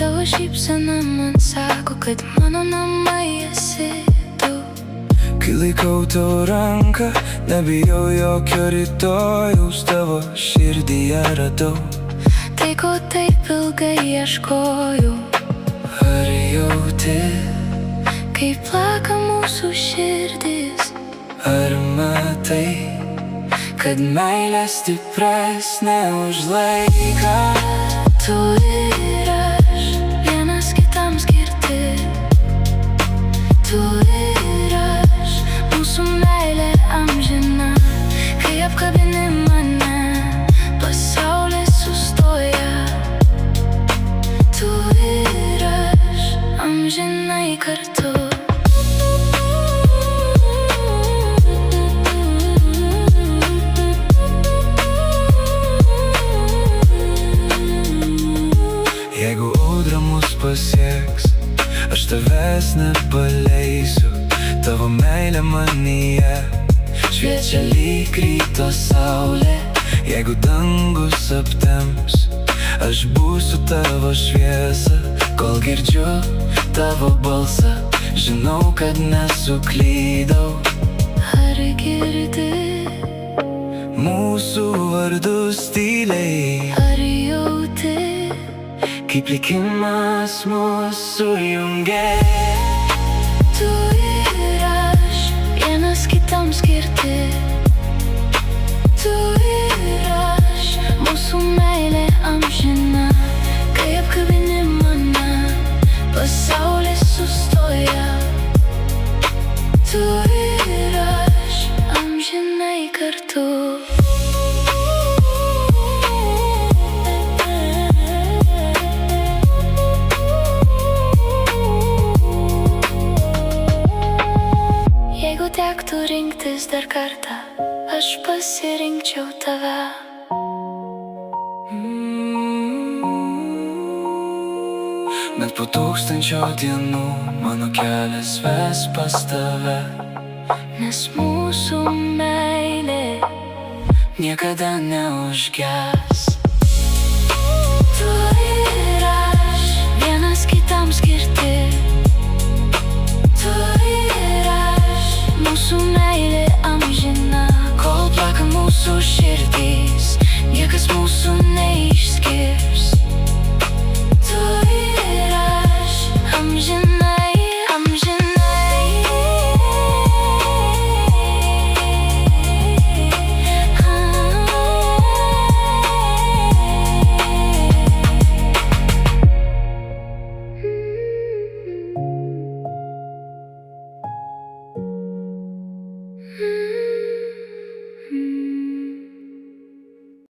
Tavo šypsena man sako, kad mano namai esi tu. Kai laikau tavo ranką, nebijau jokio rytojaus, tavo širdyje radau Tai, ko taip ilgai ieškojau. Ar jauti, Kaip plaka mūsų širdis, ar matai, kad meilė stipresnė už laiką? tu ir aš, vienas kitam skirti. Tu ir aš, mūsų meilė amžina. Kai apkabini mane, pasaulis sustoja. Tu ir aš, amžinai kartu. Jeigu audra mus pasieks, aš tavęs nepaleisiu. Tavo meilė manyje šviečia lyg ryto saulė. Jeigu dangus aptems, aš būsiu tavo šviesa. Kol girdžiu tavo balsą, žinau, kad nesuklydau. Ar girdi, Mūsų vardus tyliai, ar jauti, kaip likimas mus sujungė. tu ir aš, vienas kitam skirti. Tu ir aš, mūsų meilė amžina. Kai apkabini mane, pasaulis sustoja. Tu ir aš, amžinai kartu. Jeigu tektų rinktis dar kartą, aš pasirinkčiau tave. Net po 1000 dienų mano kelias ves pas tave. Nes mūsų meilė Niekada neužges. tu ir aš, vienas kitam skirti. Tu ir aš, mūsų meilė amžina. Kol plaka mūsų širdys, niekas mūsų neišskirs.